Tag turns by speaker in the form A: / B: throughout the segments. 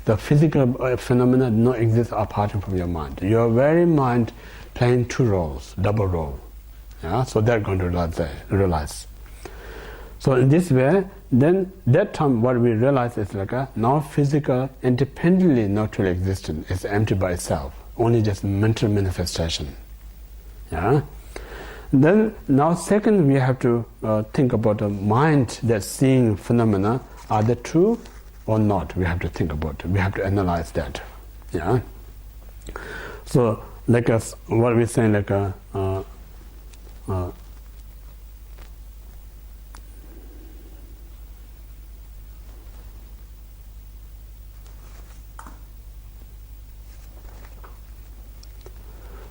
A: the physical phenomena do not exist apart from your mind. Your very mind playing two roles, double role. Yeah? So they're going to realize. So in this way, then that time what we realize is like now physical independently not really existent, it's empty by itself, only just mental manifestation. Yeah. Then now second we have to think about the mind that's seeing phenomena. Are they true or not? We have to think about it. We have to analyze that. Yeah. So like what we're saying, like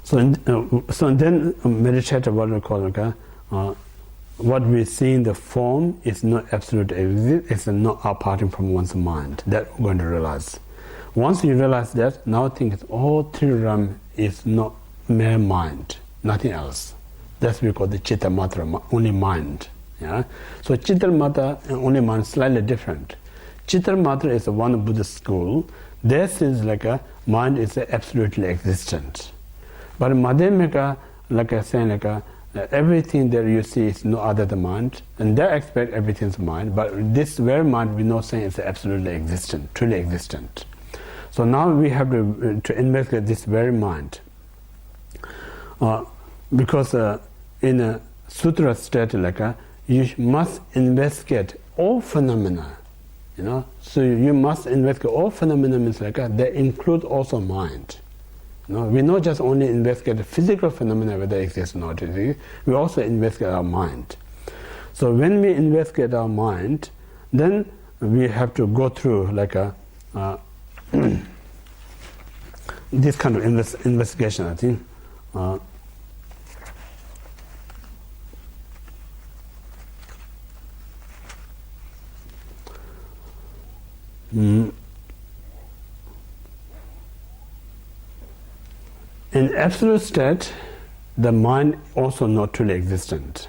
A: so then meditate what we call what we see in the form is not absolute exist, it's not apart from one's mind. That we're going to realize. Once you realize that, now think all three realms is not mere mind, nothing else. That's what we call the Chitta Matra, only mind. Yeah? So Chitta Matra and only mind slightly different. Chitta Matra is one Buddhist school. This is like a mind is absolutely existent. But Madhyamika, like I say, like everything that you see is no other than mind, and they expect everything's mind. But this very mind, we know saying is absolutely existent, truly existent. So now we have to investigate this very mind, because in a sutra state, like you must investigate all phenomena. You know, so you must investigate all phenomena means like they include also mind. No, we not just only investigate the physical phenomena whether they exist or not, we also investigate our mind. So when we investigate our mind, then we have to go through like a this kind of investigation, I think. In absolute state, the mind also not truly existent.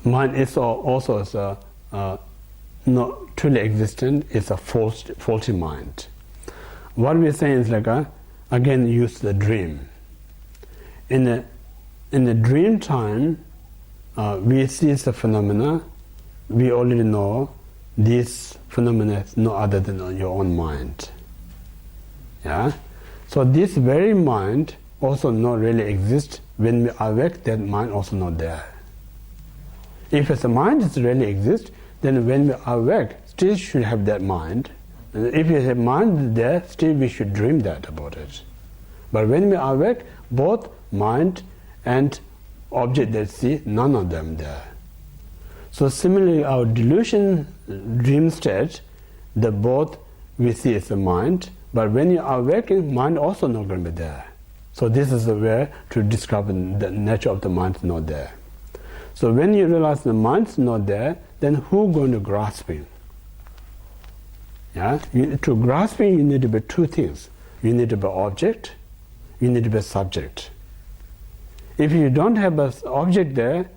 A: Mind is also not truly existent. It's a faulty mind. What we're saying is like again use the dream. In the dream time, we see the phenomena. We already know this phenomena is no other than your own mind. Yeah. So this very mind also not really exists. When we awake, that mind also not there. If the mind is really exists, then when we awake, still should have that mind. And if the mind is there, still we should dream that about it. But when we awake, both mind and object that see, none of them there. So similarly, our delusion dream state, the both we see as the mind. But when you are waking, mind also not going to be there. So this is the way to discover the nature of the mind is not there. So when you realize the mind is not there, then who going to grasp it? Yeah? To grasp it, you need to be two things. You need to be object, you need to be subject. If you don't have an object there,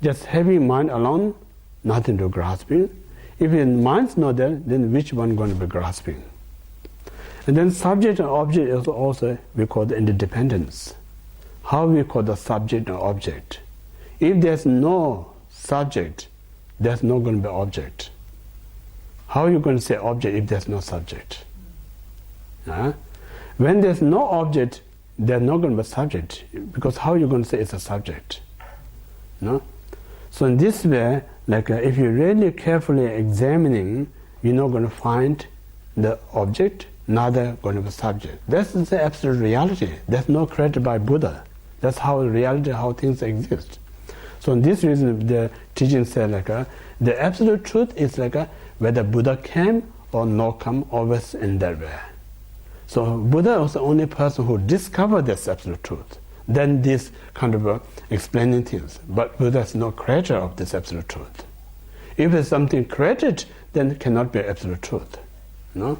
A: just having mind alone, nothing to grasp it. If your mind's not there, then which one going to be grasping? And then subject and object is also we call the interdependence. How we call the subject and object? If there's no subject, there's not going to be object. How are you going to say object if there's no subject? When there's no object, there's not going to be subject, because how are you going to say it's a subject? No? So in this way, like if you're really carefully examining, you're not going to find the object, neither going to be subject. That's the absolute reality. That's not created by Buddha. That's how reality, how things exist. So in this reason, the teaching said like the absolute truth is like whether Buddha came or not come, always in that way. So Buddha was the only person who discovered this absolute truth. Then this kind of explaining things. But Buddha is no creator of this absolute truth. If it's something created, then it cannot be absolute truth. No?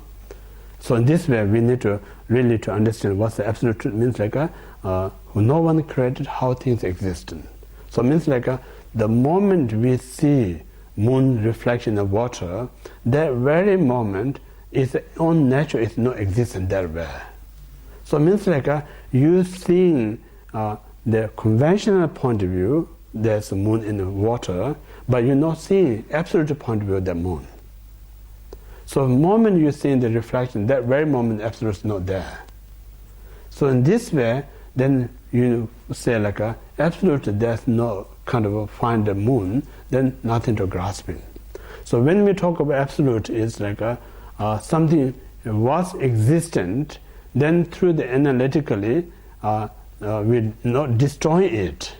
A: So in this way, we need to really to understand what the absolute truth means. Like no one created how things exist. So it means like the moment we see moon reflection of water, that very moment its own nature is not existent that way. So it means like you seeing the conventional point of view, there's a moon in the water, but you're not seeing absolute point of view of the moon. So the moment you're seeing the reflection, that very moment absolute is not there. So in this way, then you say like absolute, there's no kind of find the moon, then nothing to grasping. So when we talk about absolute, it's like something was existent, then through the analytically, we not destroy it.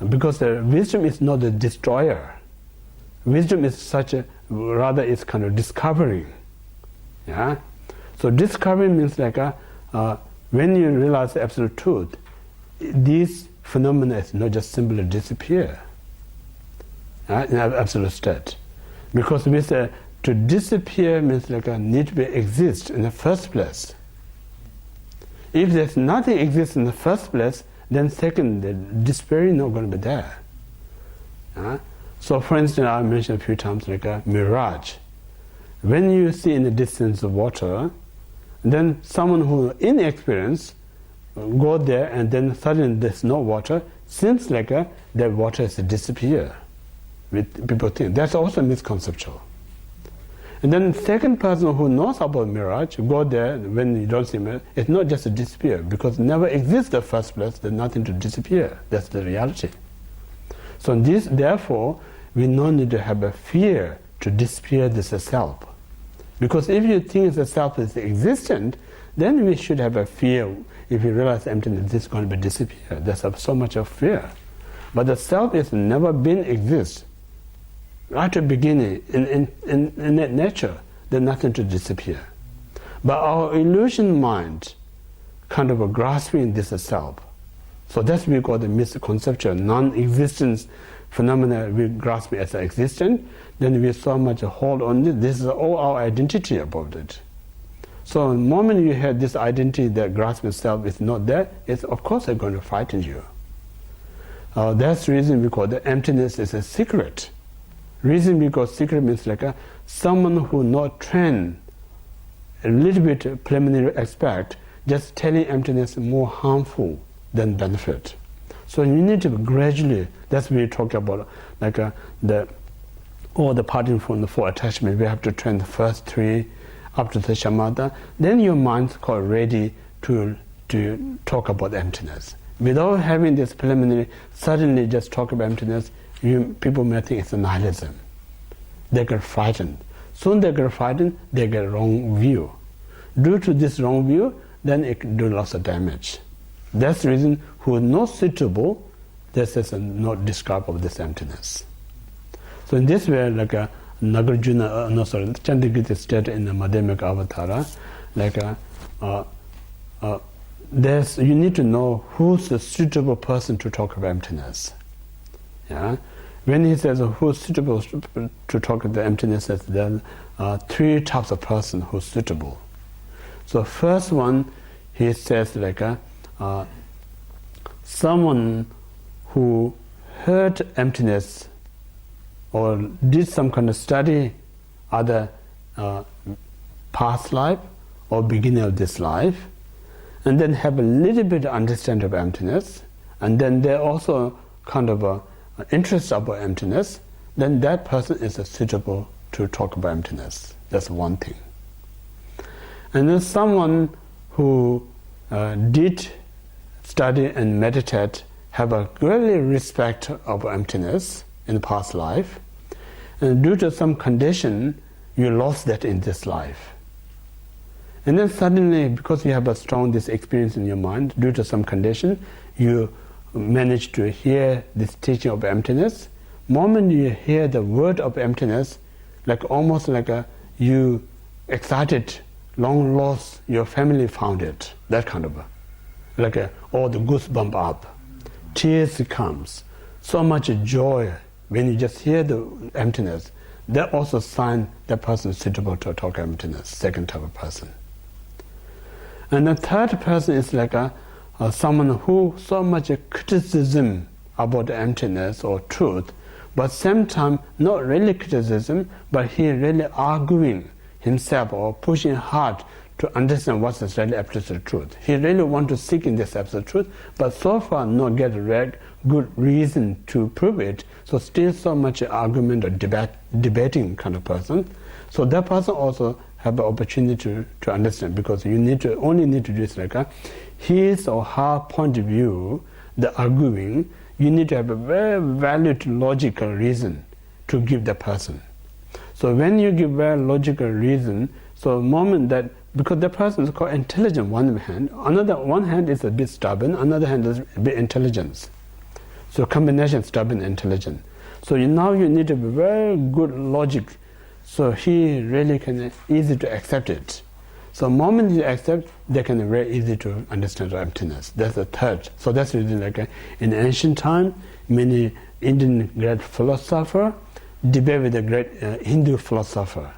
A: Because the wisdom is not the destroyer. Wisdom is such a, rather it's kind of discovering. Yeah? So discovering means like when you realize the absolute truth, these phenomena is not just simply disappear in an absolute state. Because we say to disappear means like need to be exist in the first place. If there's nothing exists in the first place, then second, the despair is not going to be there. So for instance, I mentioned a few times like a mirage. When you see in the distance of water, then someone who inexperienced go there and then suddenly there's no water, seems like that water is disappear. People think that's also misconceptual. And then second person who knows about mirage, go there when you don't see mirage, it's not just a disappear, because it never exists in the first place, there's nothing to disappear. That's the reality. So this, therefore, we no need to have a fear to disappear this self. Because if you think the self is existent, then we should have a fear. If you realize emptiness, this is going to be disappear. There's so much of fear. But the self is never been exist. Right at the beginning, in that nature, there's nothing to disappear. But our illusion mind kind of grasping this self. So that's what we call the misconception, non-existence phenomena. We grasp it as existent, then we so much hold on it. This is all our identity about it. So the moment you have this identity that grasping self is not there, it's of course it's going to frighten you. That's the reason we call the emptiness is a secret. Reason because secret means like someone who not trained a little bit preliminary aspect, just telling emptiness more harmful than benefit. So you need to gradually, that's what we talk about, like all the parting from the four attachments, we have to train the first three up to the shamatha, then your mind's called ready to talk about emptiness. Without having this preliminary, suddenly just talk about emptiness, people may think it's a nihilism. They get frightened. Soon they get frightened, they get a wrong view. Due to this wrong view, then it can do lots of damage. That's the reason who is not suitable, this is not describe of this emptiness. So in this way, like Nagarjuna, Chandragita state in the Madhyamaka Avatara, like you need to know who's the suitable person to talk about emptiness. Yeah? When he says who's suitable to talk about the emptiness, there are three types of person who's suitable. So first one, he says like someone who heard emptiness or did some kind of study, either past life or beginning of this life, and then have a little bit of understanding of emptiness, and then they're also kind of interest about emptiness, then that person is suitable to talk about emptiness. That's one thing. And then someone who did study and meditate, have a great respect of emptiness in the past life, and due to some condition, you lost that in this life. And then suddenly, because you have a strong this experience in your mind, due to some condition, you manage to hear this teaching of emptiness. Moment you hear the word of emptiness, like almost like you excited, long lost, your family found it, that kind of like all the goosebump up, tears comes, so much joy when you just hear the emptiness. That also sign that person is suitable to talk emptiness, second type of person. And the third person is like someone who so much criticism about the emptiness or truth, but same time not really criticism, but he really arguing. himself or pushing hard to understand what's the really absolute truth. He really wants to seek in this absolute truth, but so far not get a good reason to prove it, so still so much argument or debating kind of person. So that person also have the opportunity to understand, because you only need to do is like his or her point of view, the arguing, you need to have a very valid logical reason to give the person. So when you give very logical reason, so the moment that, because the person is called intelligent one hand, another one hand is a bit stubborn, another hand is a bit intelligence. So combination stubborn and intelligent. So now you need to be very good logic, so he really can easy to accept it. So the moment you accept, they can very easy to understand the emptiness. That's the third. So that's really like in ancient time, many Indian great philosopher debate with the great Hindu philosopher.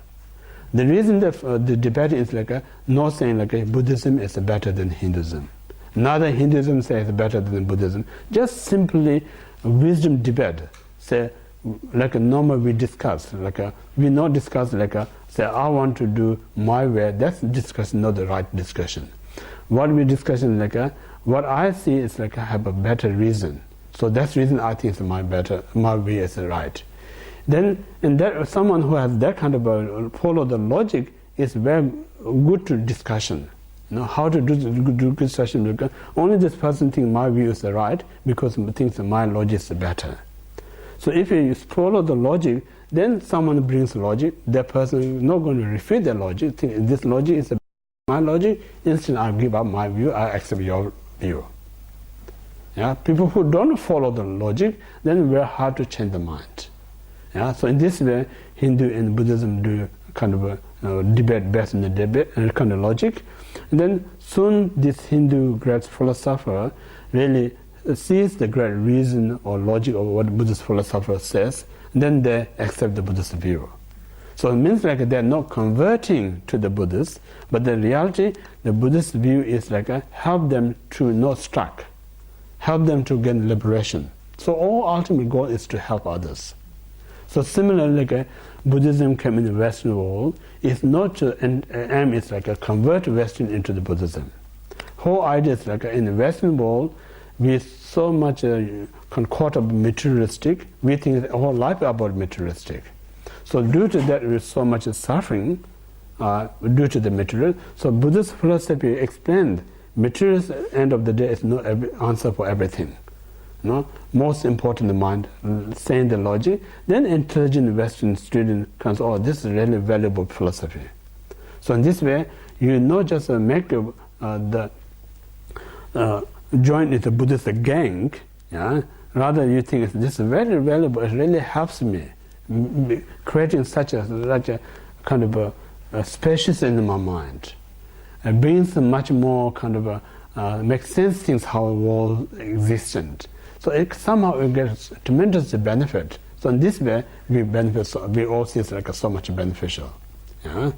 A: The reason that the debate is like not saying like Buddhism is better than Hinduism. Neither Hinduism says better than Buddhism. Just simply wisdom debate. Say like a normal we discuss. Like we not discuss like say I want to do my way. That's discussion, not the right discussion. What we discuss is like what I see is like I have a better reason. So that's the reason I think my way is right. Then, and that someone who has that kind of follow the logic is very good to discussion. You know how to do discussion, because only this person thinks my view is right because he thinks my logic is better. So if you follow the logic, then someone brings logic, that person is not going to refute the logic, think this logic is my logic, instead I give up my view, I accept your view. Yeah, people who don't follow the logic, then it's very hard to change the mind. Yeah, so in this way, Hindu and Buddhism do kind of a debate based on the debate and kind of logic. And then soon this Hindu great philosopher really sees the great reason or logic of what Buddhist philosopher says, and then they accept the Buddhist view. So it means like they're not converting to the Buddhist, but the reality, the Buddhist view is like help them to not stuck, help them to gain liberation. So all ultimate goal is to help others. So similarly, like Buddhism came in the Western world, it's not to aim is like convert Western into the Buddhism. Whole idea is like in the Western world, we so much caught up materialistic, we think the whole life about materialistic. So due to that, there is so much suffering due to the material. So Buddhist philosophy explained material end of the day is not every answer for everything. No, most important the mind, saying the logic. Then intelligent Western student comes, oh, this is really valuable philosophy. So in this way, you not just make the join with the Buddhist gang, yeah. Rather you think this is very valuable. It really helps me creating such a kind of a spacious in my mind. It brings much more kind of make sense things how the world existent. So it somehow gets tremendous benefit. So in this way, we benefit. So we all see it's like so much beneficial. Yeah.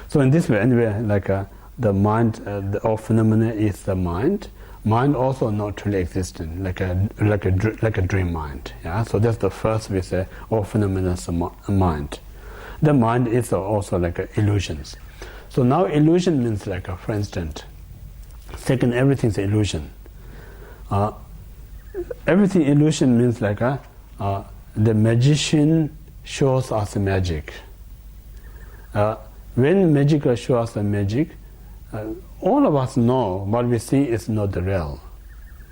A: So in this way, anyway, like the mind, all phenomena is the mind. Mind also not truly existent, like a dream mind. Yeah. So that's the first we say all phenomena is a mind. The mind is also like illusions. So now illusion means like for instance, second, everything's illusion. Everything illusion means like the magician shows us magic. When magic shows us the magic, all of us know what we see is not the real,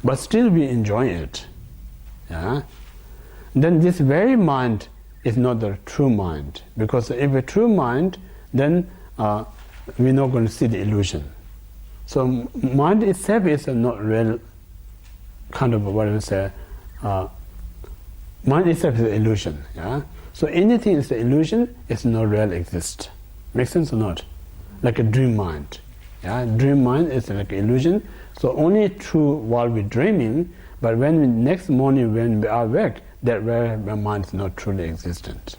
A: but still we enjoy it. Yeah. Then this very mind is not the true mind, because if a true mind, then we're not going to see the illusion. So mind itself is not real. Kind of what I would say, mind itself is an illusion. Yeah. So anything is an illusion, it's not real exist. Make sense or not? Like a dream mind. Yeah. Dream mind is like an illusion. So only true while we're dreaming, but when next morning when we are awake, that very mind is not truly existent.